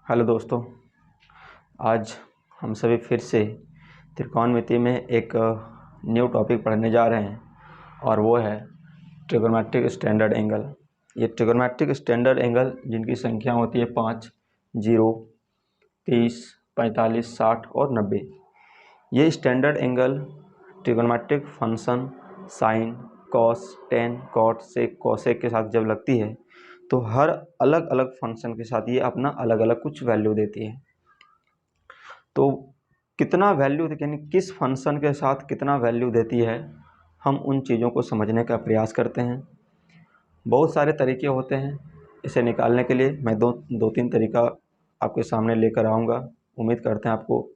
Hello दोस्तों, आज हम सभी फिर से त्रिकोणमिति में एक न्यू टॉपिक पढ़ने जा रहे हैं और वो है ट्रिगोनोमेट्रिक स्टैंडर्ड एंगल। ये ट्रिगोनोमेट्रिक स्टैंडर्ड एंगल जिनकी संख्या होती है 5, 0, 30, 45, 60 और 90। ये standard angle trigonometric function sine, cos, tan, cot, sec, cosec के साथ जब लगती है तो हर अलग अलग फंक्शन के साथ ये अपना अलग अलग कुछ वैल्यू देती है। तो कितना वैल्यू यानी किस फंक्शन के साथ कितना वैल्यू देती है, हम उन चीज़ों को समझने का प्रयास करते हैं। बहुत सारे तरीके होते हैं इसे निकालने के लिए। मैं दो तीन तरीका आपके सामने लेकर आऊँगा। उम्मीद करते हैं आपको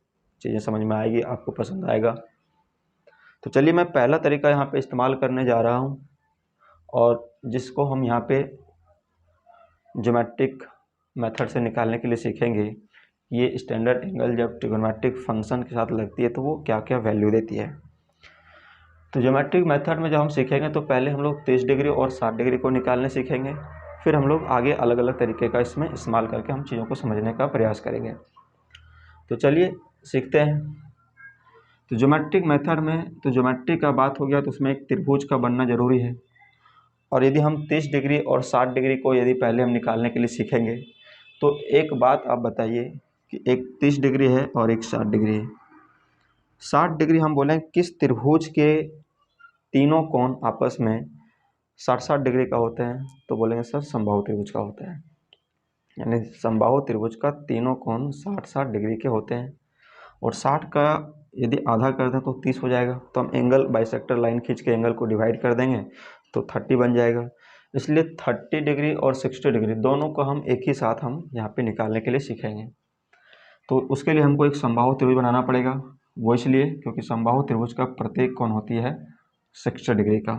चीज़ें समझ में आएगी, आपको पसंद आएगा। तो चलिए मैं पहला तरीका यहाँ पे इस्तेमाल करने जा रहा हूँ और जिसको हम यहाँ पे ज्योमेट्रिक मेथड से निकालने के लिए सीखेंगे। ये स्टैंडर्ड एंगल जब ट्रिगोनोमेट्रिक फंक्शन के साथ लगती है तो वो क्या क्या वैल्यू देती है। तो ज्योमेट्रिक मेथड में जब हम सीखेंगे तो पहले हम लोग 30 डिग्री और 60 डिग्री को निकालने सीखेंगे, फिर हम लोग आगे अलग अलग तरीके का इसमें इस्तेमाल करके हम चीज़ों को समझने का प्रयास करेंगे। तो चलिए सीखते हैं। तो ज्योमेट्रिक मेथड में तो ज्योमेट्री का बात हो गया तो उसमें एक त्रिभुज का बनना ज़रूरी है। और यदि हम 30 डिग्री और 60 डिग्री को यदि पहले हम निकालने के लिए सीखेंगे तो एक बात आप बताइए कि एक 30 डिग्री है और एक 60 डिग्री है। 60 डिग्री हम बोलें किस त्रिभुज के तीनों कोण आपस में 60-60 डिग्री का होते हैं, तो बोलेंगे सर समबाहु त्रिभुज का होता है। यानी समबाहु त्रिभुज का तीनों कोण 60-60 डिग्री के होते हैं। और 60 का यदि आधा कर दें तो 30 हो जाएगा। तो हम एंगल बाइसेक्टर लाइन खींच के एंगल को डिवाइड कर देंगे तो 30 बन जाएगा। इसलिए 30 डिग्री और 60 डिग्री दोनों को हम एक ही साथ हम यहाँ पे निकालने के लिए सीखेंगे। तो उसके लिए हमको एक समबाहु त्रिभुज बनाना पड़ेगा। वो इसलिए क्योंकि समबाहु त्रिभुज का प्रत्येक कोण होती है 60 डिग्री का।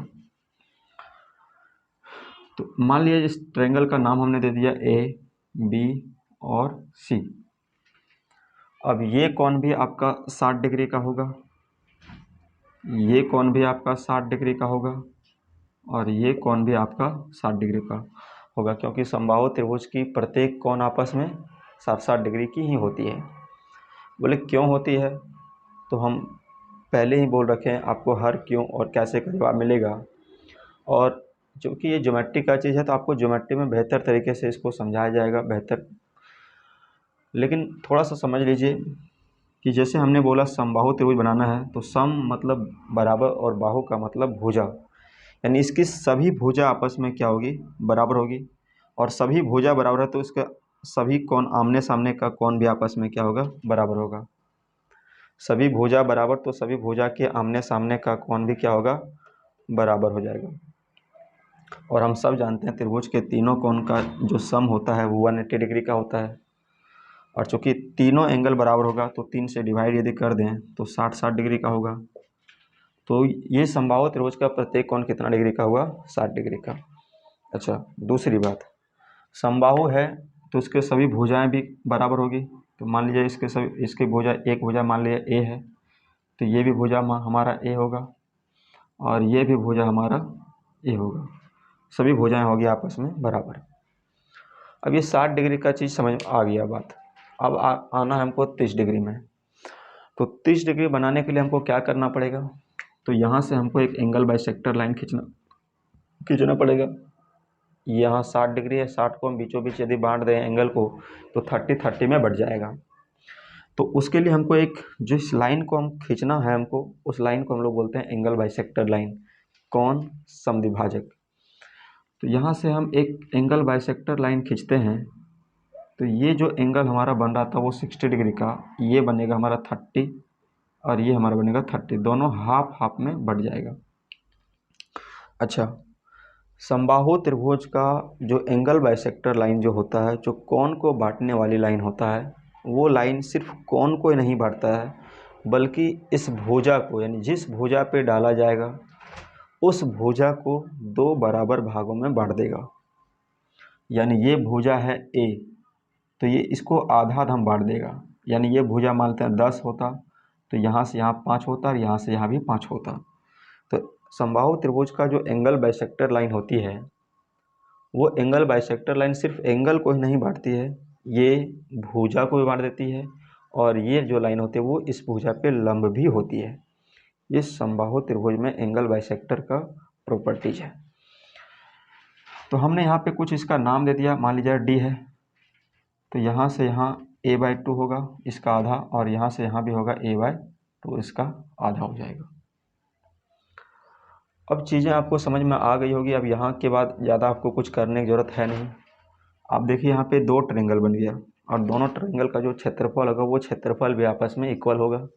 तो मान लीजिए इस ट्रायंगल का नाम हमने दे दिया ए, बी और सी। अब ये कोण भी आपका 60 डिग्री का होगा, ये कोण भी आपका 60 डिग्री का होगा और ये कोण भी आपका 60 डिग्री का होगा, क्योंकि समबाहु त्रिभुज की प्रत्येक कोण आपस में 60-60 डिग्री की ही होती है। बोले क्यों होती है, तो हम पहले ही बोल रखे हैं आपको हर क्यों और कैसे का जवाब मिलेगा। और चूँकि ये ज्योमेट्री का चीज़ है तो आपको ज्योमेट्री में बेहतर तरीके से इसको समझाया जाएगा बेहतर। लेकिन थोड़ा सा समझ लीजिए कि जैसे हमने बोला समबाहु त्रिभुज बनाना है तो सम मतलब बराबर और बाहु का मतलब भुजा, यानी इसकी सभी भुजा आपस में क्या होगी, बराबर होगी। और सभी भुजा बराबर है तो इसका सभी कोण आमने सामने का कोण भी आपस में क्या होगा, बराबर होगा। सभी भुजा बराबर तो सभी भुजा के आमने सामने का कोण भी क्या होगा, बराबर हो जाएगा। और हम सब जानते हैं त्रिभुज के तीनों कोण का जो सम होता है वो 180 डिग्री का होता है। और चूँकि तीनों एंगल बराबर होगा तो 3 से डिवाइड यदि कर दें तो 60-60 डिग्री का होगा। तो ये समबाहु त्रिभुज का प्रत्येक कोण कितना डिग्री का हुआ, 60 डिग्री का। अच्छा, दूसरी बात, समबाहु है तो इसके सभी भुजाएं भी बराबर होगी। तो मान लीजिए इसकी भुजा, एक भुजा मान लीजिए ए है तो ये भी भुजा हमारा ए होगा और ये भी भुजा हमारा ए होगा। सभी भुजाएं होगी आपस में बराबर। अब ये 60 डिग्री का चीज़ समझ आ गया बात। अब आना है हमको 30 डिग्री में। तो 30 डिग्री बनाने के लिए हमको क्या करना पड़ेगा, तो यहाँ से हमको एक एंगल बाइसेक्टर लाइन खींचना पड़ेगा। यहाँ 60 डिग्री है, 60 को हम बीचों बीच यदि बांट दें एंगल को तो 30-30 में बढ़ जाएगा। तो उसके लिए हमको एक जिस लाइन को हम खींचना है हमको, उस लाइन को हम लोग बोलते हैं एंगल बाइसेक्टर लाइन, कोण समद्विभाजक। तो यहाँ से हम एक एंगल बाइसेक्टर लाइन खींचते हैं तो ये जो एंगल हमारा बन रहा था वो 60 डिग्री का, ये बनेगा हमारा 30 और ये हमारा बनेगा 30, दोनों हाफ हाफ में बढ़ जाएगा। अच्छा, समबाहु त्रिभुज का जो एंगल बाइसेक्टर लाइन जो होता है, जो कोण को बांटने वाली लाइन होता है, वो लाइन सिर्फ कोण को ही नहीं बांटता है बल्कि इस भुजा को, यानी जिस भुजा पे डाला जाएगा उस भुजा को 2 बराबर भागों में बांट देगा। यानी ये भुजा है ए तो ये इसको आधा आधा बांट देगा। यानी ये भुजा मानते हैं 10 होता तो यहाँ से यहाँ 5 होता और यहाँ से यहाँ भी 5 होता। तो समबाहु त्रिभुज का जो एंगल बाइसेक्टर लाइन होती है वो एंगल बाइसेक्टर लाइन सिर्फ एंगल को ही नहीं बांटती है ये भुजा को भी बांट देती है और ये जो लाइन होती है वो इस भुजा पे लंब भी होती है। ये समबाहु त्रिभुज में एंगल बाइसेक्टर का प्रॉपर्टीज है। तो हमने यहाँ पे कुछ इसका नाम दे दिया, मान लीजिए डी है, तो यहाँ से यहाँ a/2 होगा इसका आधा, और यहाँ से यहाँ भी होगा a/2 इसका आधा हो जाएगा। अब चीज़ें आपको समझ में आ गई होगी। अब यहाँ के बाद ज़्यादा आपको कुछ करने की ज़रूरत है नहीं। आप देखिए यहाँ पे दो ट्रायंगल बन गया और दोनों ट्रायंगल का जो क्षेत्रफल होगा वो क्षेत्रफल भी आपस में इक्वल होगा।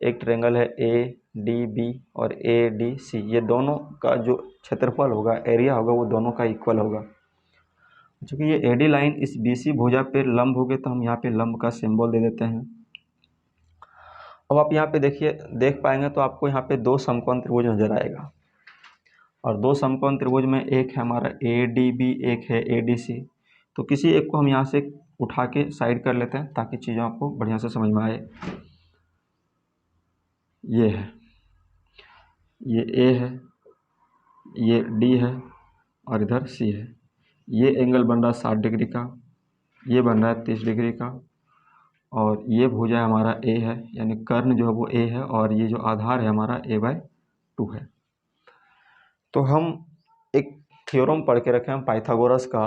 एक ट्रायंगल है ADB और ADC, ये दोनों का जो क्षेत्रफल होगा, एरिया होगा, वो दोनों का इक्वल होगा। चूँकि ये AD लाइन इस BC भुजा पे लंब हो गए तो हम यहाँ पे लंब का सिंबल दे देते हैं। अब आप यहाँ पे देखिए, देख पाएंगे तो आपको यहाँ पे दो समकोण त्रिभुज नजर आएगा और दो समकोण त्रिभुज में एक है हमारा ADB, एक है ADC। तो किसी एक को हम यहाँ से उठा के साइड कर लेते हैं ताकि चीज़ें आपको बढ़िया से समझ में आए। ये है, ये A है, ये D है और इधर C है। ये एंगल बन रहा है 60 डिग्री का, ये बन रहा है 30 डिग्री का, और ये भुजा हमारा A है, यानी कर्ण जो है वो A है, और ये जो आधार है हमारा a/2 है। तो हम एक थ्योरम पढ़ के रखे हैं पाइथागोरस का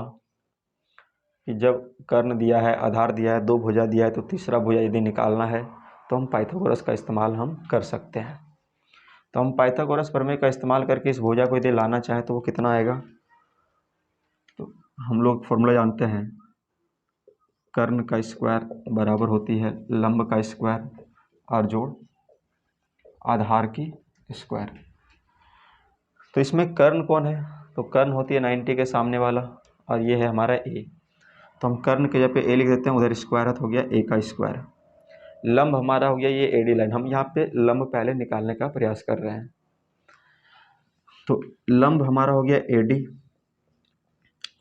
कि जब कर्ण दिया है, आधार दिया है, दो भुजा दिया है, तो तीसरा भुजा यदि निकालना है तो हम पाइथागोरस का इस्तेमाल हम कर सकते हैं। तो हम पाइथागोरस प्रमेय का इस्तेमाल करके इस भुजा को यदि लाना चाहें तो वो कितना आएगा, तो हम लोग फॉर्मूला जानते हैं, कर्ण का स्क्वायर बराबर होती है लंब का स्क्वायर और जोड़ आधार की स्क्वायर। तो इसमें कर्ण कौन है, तो कर्ण होती है 90 के सामने वाला और ये है हमारा A। तो हम कर्ण के जगह पे A लिख देते हैं, उधर स्क्वायर है तो हो गया A का स्क्वायर। लंब हमारा हो गया ये AD लाइन। हम यहाँ पे लंब पहले निकालने का प्रयास कर रहे हैं। तो लंब हमारा हो गया AD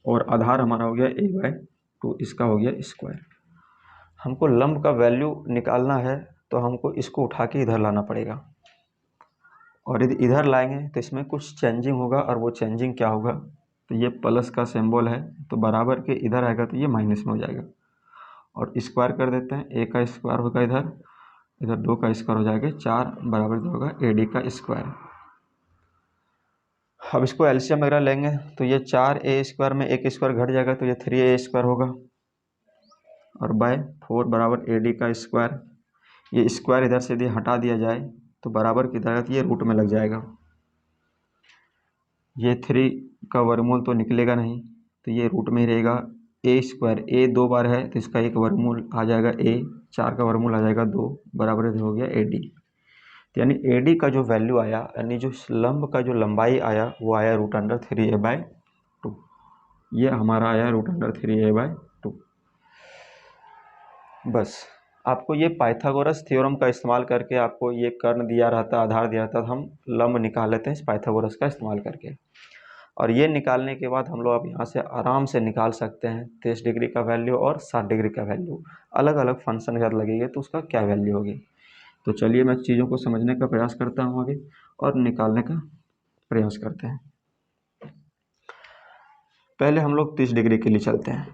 और आधार हमारा हो गया a/2, इसका हो गया स्क्वायर। हमको लंब का वैल्यू निकालना है तो हमको इसको उठा के इधर लाना पड़ेगा, और यदि इधर लाएंगे तो इसमें कुछ चेंजिंग होगा, और वो चेंजिंग क्या होगा, तो ये प्लस का सिंबल है तो बराबर के इधर आएगा तो ये माइनस में हो जाएगा, और स्क्वायर कर देते हैं। A का स्क्वायर होगा इधर, इधर 2 का स्क्वायर हो जाएगा 4 बराबर होगा AD का स्क्वायर। अब इसको एलसीएम वगैरह लेंगे तो ये 4a² में एक स्क्वायर घट जाएगा तो ये 3a² होगा, और बाय 4 बराबर AD का स्क्वायर। ये स्क्वायर इधर से यदि हटा दिया जाए तो बराबर किधर, तो ये रूट में लग जाएगा। ये 3 का वर्गमूल तो निकलेगा नहीं तो ये रूट में ही रहेगा। a², a 2 बार है तो इसका एक वर्गमूल आ जाएगा a, 4 का वर्गमूल आ जाएगा 2 बराबर हो गया AD। यानी AD का जो वैल्यू आया, यानी जो लंब का जो लंबाई आया वो आया √3a/2। ये हमारा आया √3a/2। बस आपको ये पाइथागोरस थ्योरम का इस्तेमाल करके, आपको ये कर्ण दिया रहता, आधार दिया रहता, तो हम लंब निकाल लेते हैं इस पाइथागोरस का इस्तेमाल करके। और ये निकालने के बाद हम लोग अब यहाँ से आराम से निकाल सकते हैं 30 डिग्री का वैल्यू और 60 डिग्री का वैल्यू। अलग अलग फंक्शन के साथ लगेगी तो उसका क्या वैल्यू होगी। तो चलिए मैं चीज़ों को समझने का प्रयास करता हूँ आगे और निकालने का प्रयास करते हैं। पहले हम लोग 30 डिग्री के लिए चलते हैं।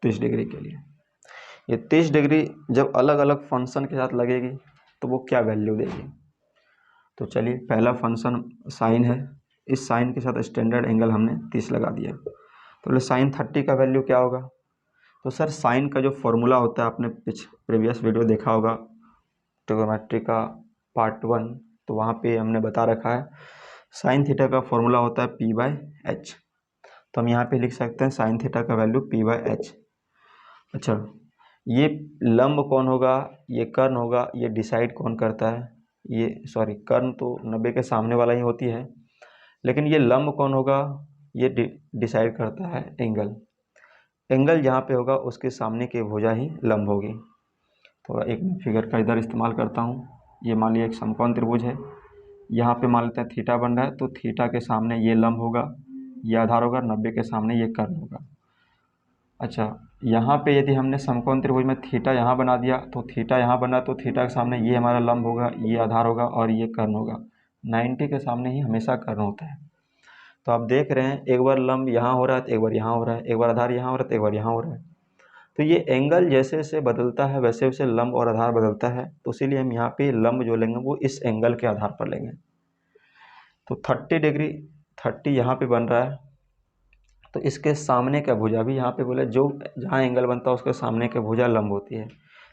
30 डिग्री के लिए ये 30 डिग्री जब अलग अलग फंक्शन के साथ लगेगी तो वो क्या वैल्यू देगी। तो चलिए, पहला फंक्शन साइन है, इस साइन के साथ स्टैंडर्ड एंगल हमने 30 लगा दिया। तो साइन 30 का वैल्यू क्या होगा। तो सर साइन का जो फॉर्मूला होता है, आपने प्रीवियस वीडियो देखा होगा ट्रिग्नोमेट्री का पार्ट 1, तो वहाँ पे हमने बता रखा है साइन थीटा का फॉर्मूला होता है p/h। तो हम यहाँ पे लिख सकते हैं साइन थीटा का वैल्यू p/h। अच्छा, ये लंब कौन होगा, ये कर्ण होगा, ये डिसाइड कौन करता है, ये सॉरी कर्ण तो 90 के सामने वाला ही होती है, लेकिन ये लंब कौन होगा, ये डिसाइड करता है एंगल। एंगल जहाँ पे होगा उसके सामने की भुजा ही लंब होगी। तो एक मैं फिगर का इधर इस्तेमाल करता हूँ। ये मान लिया एक समकोण त्रिभुज है, यहाँ पे मान लेते हैं थीटा बन रहा है, तो थीटा के सामने ये लंब होगा, ये आधार होगा, 90 के सामने ये कर्ण होगा। अच्छा, यहाँ पे यदि हमने समकोण त्रिभुज में थीटा यहाँ बना दिया तो थीटा यहाँ बना, तो थीटा के सामने ये हमारा लंब होगा, ये आधार होगा और ये कर्ण होगा। 90 के सामने ही हमेशा कर्ण होता है। तो आप देख रहे हैं एक बार लंब यहाँ हो रहा है तो एक बार यहाँ हो रहा है, एक बार आधार यहाँ हो रहा है तो एक बार यहाँ हो रहा है। तो ये एंगल जैसे जैसे बदलता है वैसे वैसे लंब और आधार बदलता है, तो इसीलिए हम यहाँ पे लंब जो लेंगे वो इस एंगल के आधार पर लेंगे। तो 30 डिग्री 30 यहाँ पे बन रहा है, तो इसके सामने का भुजा भी यहाँ पे बोले जो जहाँ एंगल बनता है उसके सामने की भुजा लंब होती है।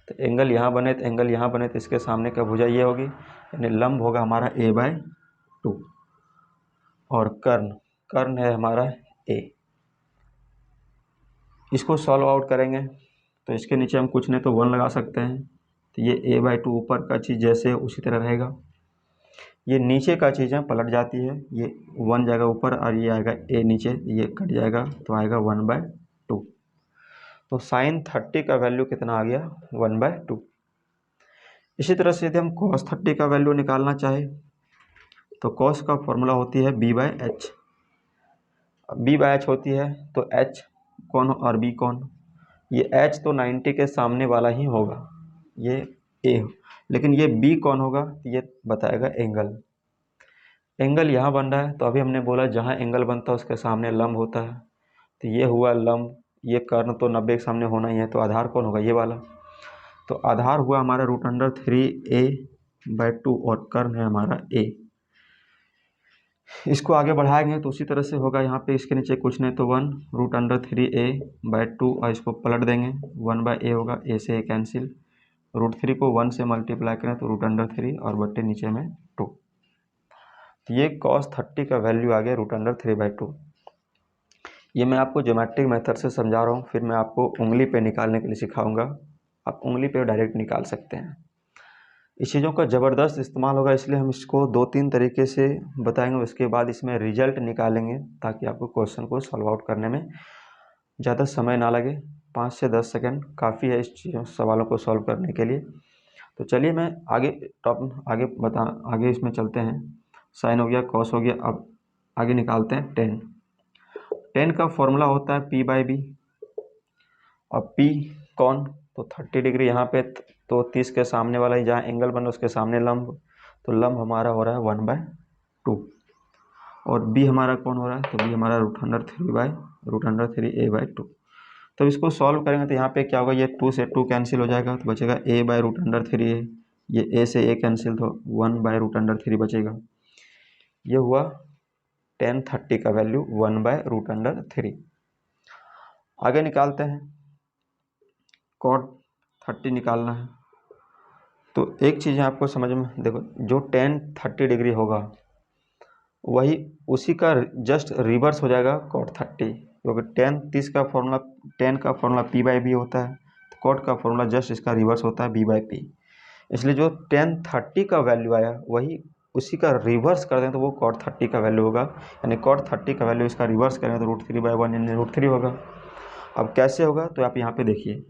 तो एंगल यहाँ बने तो एंगल यहाँ बने तो इसके सामने का भुजा ये होगी, यानी लंब होगा हमारा a/2 और कर्ण है हमारा a। इसको सॉल्व आउट करेंगे तो इसके नीचे हम कुछ नहीं तो 1 लगा सकते हैं। तो ये a/2 ऊपर का चीज़ जैसे है उसी तरह रहेगा, ये नीचे का चीज़ है पलट जाती है, ये 1 जाएगा ऊपर और ये आएगा a नीचे, ये कट जाएगा तो आएगा 1/2। तो sin 30 का वैल्यू कितना आ गया 1/2। इसी तरह से यदि हम cos 30 का वैल्यू निकालना चाहे तो cos का फॉर्मूला होती है b/h। b/h होती है तो h कौन और b कौन, ये h तो 90 के सामने वाला ही होगा, ये a, लेकिन ये b कौन होगा ये बताएगा एंगल यहाँ बन रहा है। तो अभी हमने बोला जहाँ एंगल बनता है उसके सामने लंब होता है, तो ये हुआ लंब, ये कर्ण तो 90 के सामने होना ही है, तो आधार कौन होगा ये वाला। तो आधार हुआ हमारा √3a/2 और कर्ण है हमारा a। इसको आगे बढ़ाएंगे तो उसी तरह से होगा, यहाँ पे इसके नीचे कुछ नहीं तो 1 √3a/2 और इसको पलट देंगे 1/a होगा, a से a कैंसिल, √3 को 1 से मल्टीप्लाई करें तो √3 और बट्टे नीचे में 2। तो ये cos 30 का वैल्यू आ गया √3/2। ये मैं आपको ज्योमेट्रिक मेथड से समझा रहा हूँ, फिर मैं आपको उंगली पे निकालने के लिए सिखाऊंगा, आप उंगली पे डायरेक्ट निकाल सकते हैं। इस चीज़ों का ज़बरदस्त इस्तेमाल होगा, इसलिए हम इसको 2-3 तरीके से बताएंगे, उसके बाद इसमें रिजल्ट निकालेंगे ताकि आपको क्वेश्चन को सॉल्व आउट करने में ज़्यादा समय ना लगे। 5 से 10 सेकंड काफ़ी है इस सवालों को सॉल्व करने के लिए। तो चलिए मैं आगे इसमें चलते हैं। साइन हो गया, कॉस हो गया, अब आगे निकालते हैं टेन का फॉर्मूला होता है p/b और p कौन, तो 30 डिग्री यहाँ पे, तो 30 के सामने वाला ही जहाँ एंगल बन रहा है उसके सामने लंब, तो लंब हमारा हो रहा है 1/2 और b हमारा कौन हो रहा है, तो b हमारा √3a/2। तो इसको सॉल्व करेंगे तो यहाँ पे क्या होगा, ये 2 से 2 कैंसिल हो जाएगा तो बचेगा a/√3a, ये a से a कैंसिल तो 1/√3 बचेगा। ये हुआ tan 30 का वैल्यू 1/√3। आगे निकालते हैं, cot 30 निकालना है। तो एक चीज़ है आपको समझ में, देखो जो tan 30 डिग्री होगा वही उसी का जस्ट रिवर्स हो जाएगा cot 30, क्योंकि tan 30 का फॉर्मूला p/b होता है, तो cot का फॉर्मूला जस्ट इसका रिवर्स होता है b/p। इसलिए जो tan 30 का वैल्यू आया वही उसी का रिवर्स कर दें तो वो cot 30 का वैल्यू होगा, यानी cot 30 का वैल्यू इसका रिवर्स करें तो √3/1 यानी √3 होगा। अब कैसे होगा, तो आप यहाँ पे देखिए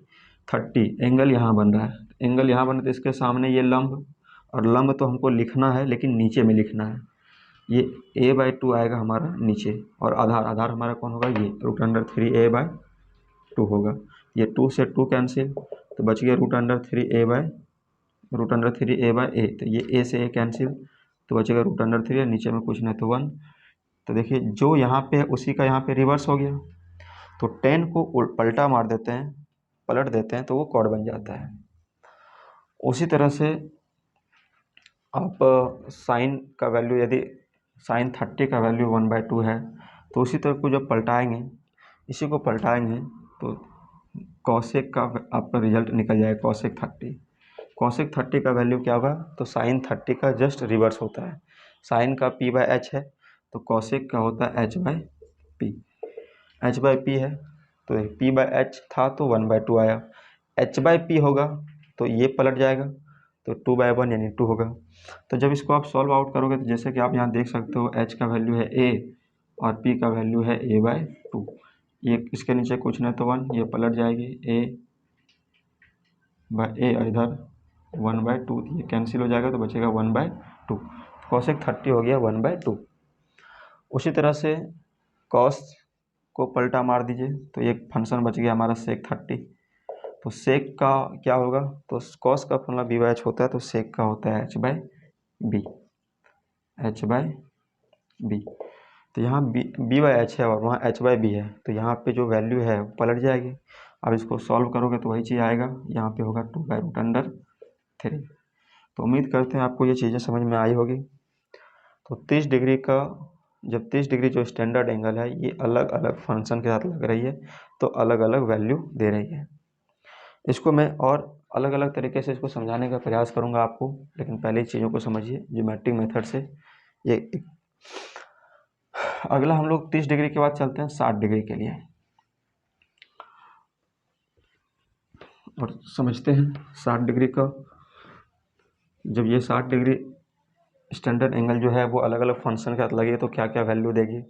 30 एंगल यहाँ बन रहा है, एंगल यहाँ बन रहा है तो इसके सामने ये लंब, और लंब तो हमको लिखना है लेकिन नीचे में लिखना है, ये a/2 आएगा हमारा नीचे, और आधार हमारा कौन होगा, ये √3a/2 होगा। ये 2 से 2 कैंसिल तो बच गया √3a/a, तो ये a से a कैंसिल तो बचेगा √3, नीचे में कुछ नहीं तो 1। तो देखिए जो यहाँ पे है उसी का यहाँ पे रिवर्स हो गया, तो tan को पलटा मार देते हैं, पलट देते हैं तो वो cot बन जाता है। उसी तरह से आप साइन का वैल्यू, यदि sin 30 का वैल्यू 1/2 है तो उसी तरह को जब पलटाएंगे, इसी को पलटाएंगे तो cosec का आपका रिजल्ट निकल जाएगा cosec 30 का वैल्यू क्या होगा, तो sin 30 का जस्ट रिवर्स होता है, साइन का p/h है तो cosec का होता है h/p है, तो p/h था तो 1/2 आया, h/p होगा तो ये पलट जाएगा तो 2/1 यानी 2 होगा। तो जब इसको आप सॉल्व आउट करोगे तो जैसे कि आप यहाँ देख सकते हो h का वैल्यू है a और p का वैल्यू है a/2, ये इसके नीचे कुछ नहीं तो 1, ये पलट जाएगी a/a और इधर 1/2, ये कैंसिल हो जाएगा तो बचेगा 1/2, cosec 30 हो गया 1/2। उसी तरह से cos को पलटा मार दीजिए तो एक फंक्शन बच गया हमारा sec 30, तो sec का क्या होगा, तो cos का फॉर्मूला b/h होता है तो sec का होता है h/b। तो यहाँ बी बाई एच है और वहाँ एच बाई बी है, तो यहाँ पे जो वैल्यू है वो पलट जाएगी। अब इसको सॉल्व करोगे तो वही चीज़ आएगा, यहाँ पे होगा 2/√3। तो उम्मीद करते हैं आपको ये चीज़ें समझ में आई होगी। तो 30 डिग्री का, जब 30 डिग्री जो स्टैंडर्ड एंगल है ये अलग अलग फंक्शन के साथ लग रही है तो अलग अलग वैल्यू दे रही है। इसको मैं और अलग अलग तरीके से इसको समझाने का प्रयास करूंगा आपको, लेकिन पहले चीज़ों को समझिए ज्योमेट्रिक मेथड से। ये अगला हम लोग 30 डिग्री के बाद चलते हैं 60 डिग्री के लिए और समझते हैं 60 डिग्री का। जब ये 60 डिग्री स्टैंडर्ड एंगल जो है वो अलग अलग फंक्शन के साथ लगे तो क्या क्या वैल्यू देगी।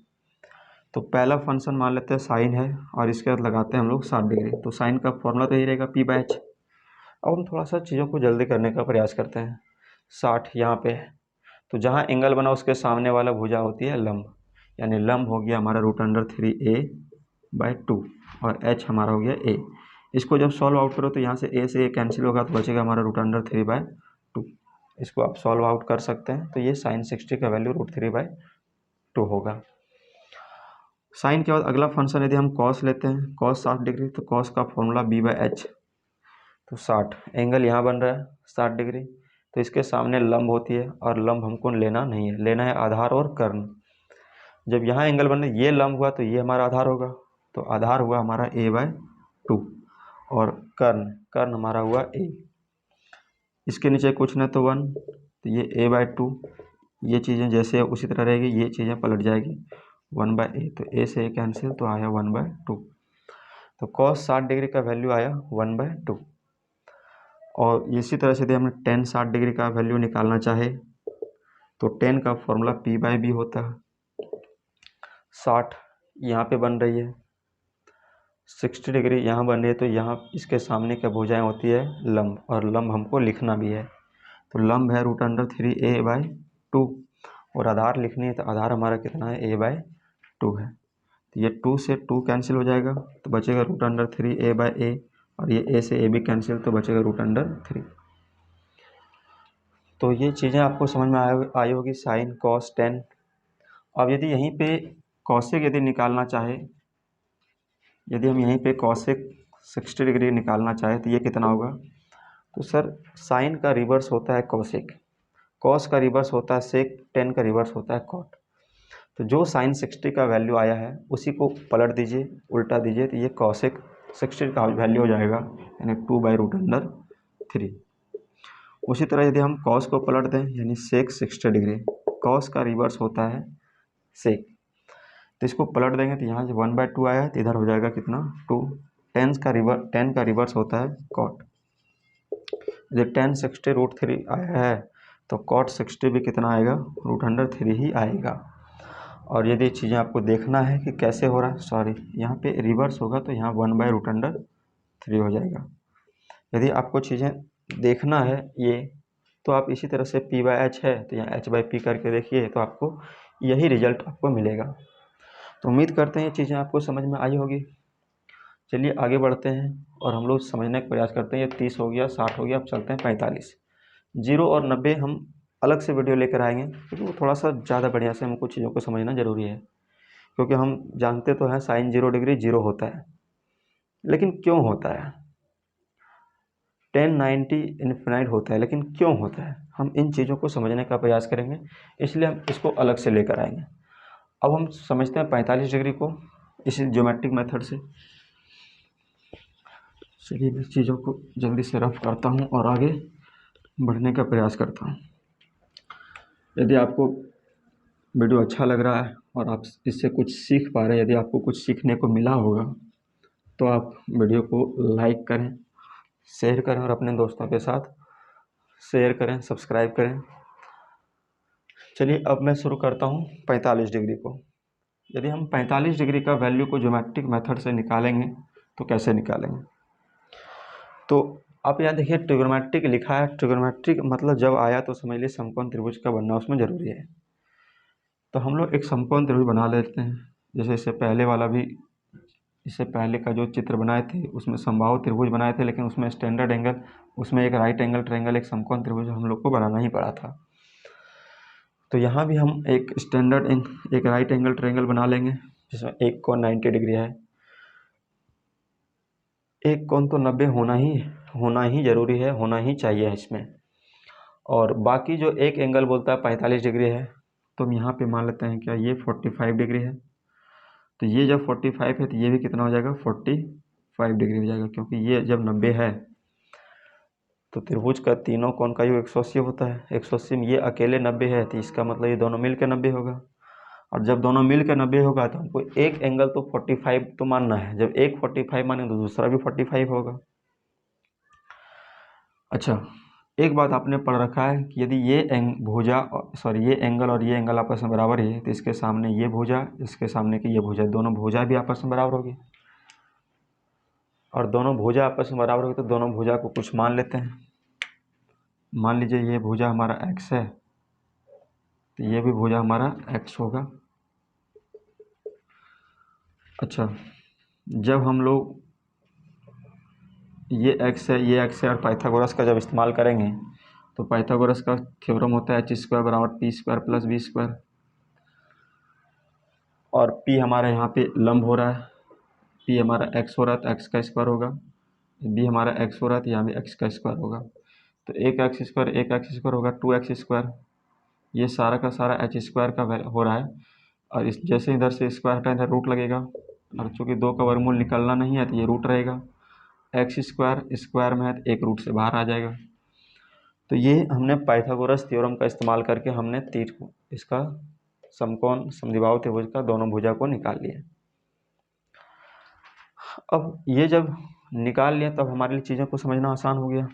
तो पहला फंक्शन मान लेते हैं साइन है और इसके साथ लगाते हैं हम लोग 60 डिग्री। तो साइन का फॉर्मूला तो यही रहेगा पी बाई एच। अब हम थोड़ा सा चीज़ों को जल्दी करने का प्रयास करते हैं। 60 यहाँ पे है, तो जहाँ एंगल बना उसके सामने वाला भुजा होती है लंब, यानी लंब हो गया हमारा √3a/2 और h हमारा हो गया a। इसको जब सॉल्व आउट करो तो यहाँ से a से a कैंसिल होगा तो बचेगा हमारा √3/2। इसको आप सॉल्व आउट कर सकते हैं, तो ये साइन 60 का वैल्यू √3/2 होगा। साइन के बाद अगला फंक्शन यदि हम कॉस लेते हैं, कॉस 60 डिग्री, तो कॉस का फॉर्मूला b/h। तो 60 एंगल यहाँ बन रहा है 60 डिग्री, तो इसके सामने लंब होती है और लंब हमको लेना नहीं है, लेना है आधार और कर्ण। जब यहाँ एंगल बन रहा है ये लंब हुआ तो ये हमारा आधार होगा, तो आधार हुआ हमारा a/2 और कर्ण हमारा हुआ a। इसके नीचे कुछ नहीं तो 1, तो ये a/2, ये चीज़ें जैसे उसी तरह रहेगी, ये चीज़ें पलट जाएगी 1/a, तो a से a कैंसिल तो आया 1/2। तो cos 60 डिग्री का वैल्यू आया 1/2। और इसी तरह से यदि हमने tan 60 डिग्री का वैल्यू निकालना चाहे तो tan का फॉर्मूला p/b होता है। 60 यहाँ पे बन रही है, 60 डिग्री यहाँ बन रही है, तो यहाँ इसके सामने क्या भुजाएं होती है लंब, और लंब हमको लिखना भी है। तो लंब है √3a/2 और आधार लिखनी है, तो आधार हमारा कितना है a/2 है। तो ये 2 से 2 कैंसिल हो जाएगा तो बचेगा √3a/a और ये a से a भी कैंसिल तो बचेगा √3। तो ये चीज़ें आपको समझ में आई होगी, साइन कॉस टेन। अब यदि यहीं पे कॉसेक यदि निकालना चाहे, यदि हम यहीं पे कॉसेक 60 डिग्री निकालना चाहे तो ये कितना होगा। तो सर साइन का रिवर्स होता है कॉसेक, कॉस का रिवर्स होता है सेक, टेन का रिवर्स होता है कॉट। तो जो साइन 60 का वैल्यू आया है उसी को पलट दीजिए, उल्टा दीजिए, तो ये कॉसेक 60 का वैल्यू हो जाएगा यानी 2/√3। उसी तरह यदि हम कॉस को पलट दें यानी सेक 60 डिग्री, कॉस का रिवर्स होता है सेक, तो इसको पलट देंगे तो यहाँ से 1/2 आया है तो इधर हो जाएगा कितना 2। टेन का रिवर्स होता है कॉट। यदि tan 60 √3 आया है तो cot 60 भी कितना आएगा √3 ही आएगा। और यदि चीज़ें आपको देखना है कि कैसे हो रहा है, सॉरी यहाँ पे रिवर्स होगा तो यहाँ 1/√3 हो जाएगा। यदि आपको चीज़ें देखना है ये, तो आप इसी तरह से p/h है तो यहाँ h/p करके देखिए तो आपको यही रिजल्ट आपको मिलेगा। तो उम्मीद करते हैं ये चीज़ें आपको समझ में आई होगी। चलिए आगे बढ़ते हैं और हम लोग समझने का प्रयास करते हैं। ये 30 हो गया, 60 हो गया, अब चलते हैं 45। 0 और 90 हम अलग से वीडियो लेकर आएंगे क्योंकि वो थोड़ा सा ज़्यादा बढ़िया से हमको चीज़ों को समझना ज़रूरी है, क्योंकि हम जानते तो हैं साइन 0 डिग्री 0 होता है, लेकिन क्यों होता है। tan 90 इन्फिनाइट होता है, लेकिन क्यों होता है, हम इन चीज़ों को समझने का प्रयास करेंगे, इसलिए हम इसको अलग से लेकर आएंगे। अब हम समझते हैं 45 डिग्री को इसी ज्योमेट्रिक मेथड से। चलिए मैं चीज़ों को जल्दी से रफ करता हूँ और आगे बढ़ने का प्रयास करता हूँ। यदि आपको वीडियो अच्छा लग रहा है और आप इससे कुछ सीख पा रहे हैं, यदि आपको कुछ सीखने को मिला होगा तो आप वीडियो को लाइक करें, शेयर करें और अपने दोस्तों के साथ शेयर करें, सब्सक्राइब करें। चलिए अब मैं शुरू करता हूँ 45 डिग्री को। यदि हम 45 डिग्री का वैल्यू को ज्योमेट्रिक मेथड से निकालेंगे तो कैसे निकालेंगे। तो आप यहाँ देखिए ट्रिग्नोमेट्रिक लिखा है, ट्रिग्नोमेट्रिक मतलब जब आया तो समझ लीजिए समकोण त्रिभुज का बनना उसमें ज़रूरी है। तो हम लोग एक समकोण त्रिभुज बना लेते हैं, जैसे इससे पहले वाला भी, इससे पहले का जो चित्र बनाए थे उसमें समबाहु त्रिभुज बनाए थे, लेकिन उसमें स्टैंडर्ड एंगल, उसमें एक राइट एंगल ट्रायंगल, एक समकोण त्रिभुज हम लोग को बनाना ही पड़ा था। तो यहाँ भी हम एक स्टैंडर्ड एक राइट एंगल ट्रायंगल बना लेंगे जिसमें एक कोण 90 डिग्री है। एक कोण तो 90 होना ही ज़रूरी है, होना ही चाहिए इसमें। और बाकी जो एक एंगल बोलता है 45 डिग्री है, तो हम यहाँ पे मान लेते हैं क्या ये 45 डिग्री है। तो ये जब 45 है तो ये भी कितना हो जाएगा 45 डिग्री हो जाएगा, क्योंकि ये जब 90 है तो त्रिभुज का तीनों कोण का योग 180 होता है। 180 में ये अकेले 90 है, तो इसका मतलब ये दोनों मिल के 90 होगा। और जब दोनों मिल के 90 होगा तो हमको एक एंगल तो 45 तो मानना है। जब एक 45 माने तो दूसरा भी 45 होगा। अच्छा, एक बात आपने पढ़ रखा है कि यदि ये ये एंगल और ये एंगल आपस में बराबर है, तो इसके सामने ये भुजा, इसके सामने की ये भुजा, दोनों भुजा भी आपस में बराबर होगी। और दोनों भुजा आपस में बराबर होगी तो दोनों भुजा को कुछ मान लेते हैं। मान लीजिए ये भुजा हमारा x है, तो ये भी भुजा हमारा x होगा। अच्छा, जब हम लोग ये x है और पाइथागोरस का जब इस्तेमाल करेंगे तो पाइथागोरस का थ्योरम होता है h² बराबर p² प्लस b²। और p हमारा यहाँ पे लंब हो रहा है, p हमारा x हो रहा है तो x का स्क्वायर होगा, b हमारा x हो रहा है तो यहाँ भी x का स्क्वायर होगा। तो एक x स्क्वायर होगा 2x²। ये सारा का सारा h² का हो रहा है। और इस जैसे इधर से स्क्वायर हटाएं इधर रूट लगेगा, और चूँकि 2 का वर्गमूल निकलना नहीं है तो ये रूट रहेगा। x² स्क्वायर में है तो एक रूट से बाहर आ जाएगा। तो ये हमने पाइथागोरस थ्योरम का इस्तेमाल करके हमने इसका समकोण समद्विबाहु त्रिभुज का दोनों भुजा को निकाल लिया। अब ये जब निकाल लिया तब हमारे लिए चीज़ों को समझना आसान हो गया।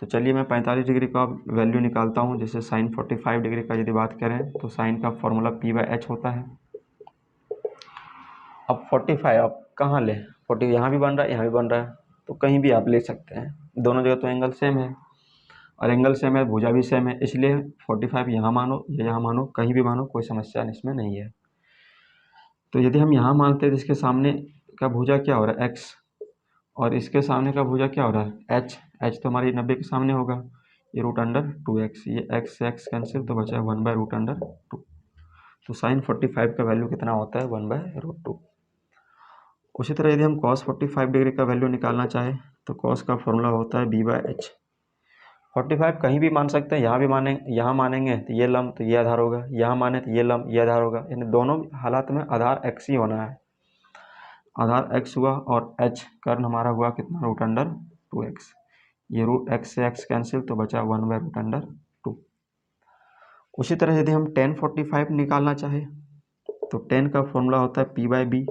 तो चलिए मैं 45 डिग्री का वैल्यू निकालता हूँ। जैसे साइन 45 डिग्री का यदि बात करें तो साइन का फॉर्मूला p/h होता है। अब 45 आप कहाँ लें, 40 यहाँ भी बन रहा है यहाँ भी बन रहा है, तो कहीं भी आप ले सकते हैं। दोनों जगह तो एंगल सेम है और एंगल सेम है, भुजा भी सेम है, इसलिए 45 यहाँ मानो या यहाँ मानो, कहीं भी मानो, कोई समस्या इसमें नहीं है। तो यदि हम यहाँ मानते हैं तो इसके सामने का भुजा क्या हो रहा है x, और इसके सामने का भुजा क्या हो रहा है h तो हमारी 90 के सामने होगा, ये √2x, ये x से x कैंसिल तो बचा 1/√2। तो साइन 45 का वैल्यू कितना होता है 1/√2। उसी तरह यदि हम cos 45 डिग्री का वैल्यू निकालना चाहें तो cos का फॉर्मूला होता है b/h। 45 कहीं भी मान सकते हैं, यहाँ मानेंगे तो ये लंब तो ये आधार होगा, यहाँ माने तो ये लंब ये आधार होगा, यानी दोनों हालात में आधार x ही होना है। आधार x हुआ और h कर्ण हमारा हुआ कितना √2x, ये x से x कैंसिल तो बचा 1/√2। उसी तरह यदि हम tan 45 निकालना चाहे तो tan का फॉर्मूला होता है p/b।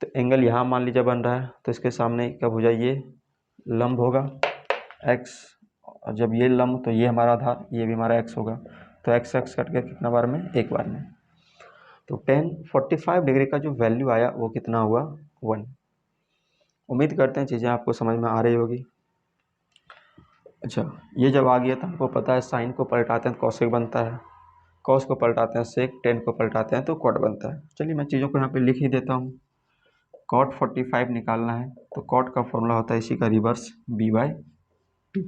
तो एंगल यहाँ मान लीजिए बन रहा है तो इसके सामने का भुजा ये लंब होगा x, और जब ये लंब तो ये हमारा आधार, ये भी हमारा x होगा, तो x कट गया कितना बार में, एक बार में। तो tan 45 डिग्री का जो वैल्यू आया वो कितना हुआ 1। उम्मीद करते हैं चीज़ें आपको समझ में आ रही होगी। अच्छा, ये जब आ गया तो हमको पता है साइन को पलटाते हैं तो कॉसेक बनता है, कॉस को पलटाते हैं सेक, टेन को पलटाते हैं तो कॉट बनता है। चलिए मैं चीज़ों को यहाँ पे लिख ही देता हूँ। कॉट 45 निकालना है तो कॉट का फॉर्मूला होता है इसी का रिवर्स b/2।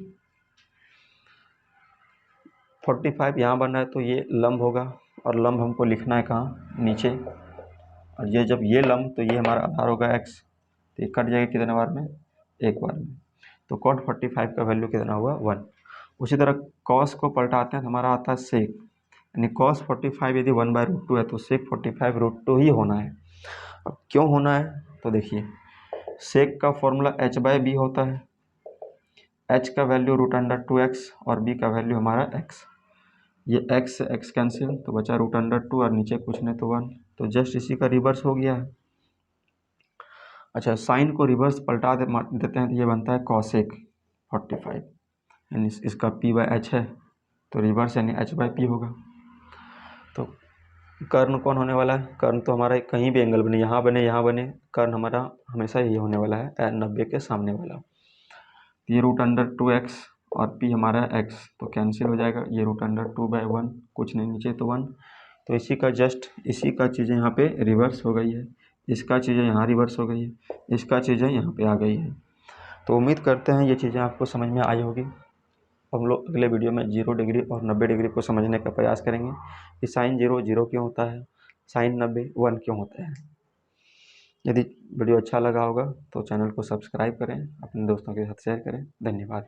45 यहाँ बन रहा है तो ये लंब होगा, और लंब हमको लिखना है कहाँ, नीचे। और ये जब ये लंब तो ये हमारा आधार होगा x, तो ये कट जाएगा कितने बार में, एक बार में। तो कॉट 45 का वैल्यू कितना हुआ 1। उसी तरह कॉस को पलटाते हैं तो हमारा आता है सेक, यानी कॉस 45 यदि 1/√2 है तो सेक 45 √2 ही होना है। अब क्यों होना है तो देखिए, सेक का फॉर्मूला h/b होता है, h का वैल्यू √2x और b का वैल्यू हमारा x। ये x से x कैंसिल तो बचा √2 और नीचे कुछ नहीं तो 1, तो जस्ट इसी का रिवर्स हो गया है। अच्छा, साइन को रिवर्स पलटा देते हैं तो ये बनता है कॉसेक 45, यानी इसका p/h है तो रिवर्स यानी h/p होगा। तो कर्ण कौन होने वाला है, कर्ण तो हमारा कहीं भी एंगल बने, यहाँ बने, कर्ण हमारा हमेशा ये होने वाला है 90 के सामने वाला। ये √2x और p हमारा x तो कैंसिल हो जाएगा, ये √2/1, कुछ नहीं नीचे तो 1। तो इसी का चीज़ें यहाँ पे रिवर्स हो गई है, इसका चीज़ें यहाँ रिवर्स हो गई है, इसका चीज़ें यहाँ पे आ गई है। तो उम्मीद करते हैं ये चीज़ें आपको समझ में आई होगी। हम लोग अगले वीडियो में 0 डिग्री और 90 डिग्री को समझने का प्रयास करेंगे कि साइन 0 0 क्यों होता है, साइन 90 1 क्यों होता है। यदि वीडियो अच्छा लगा होगा तो चैनल को सब्सक्राइब करें, अपने दोस्तों के साथ शेयर करें। धन्यवाद।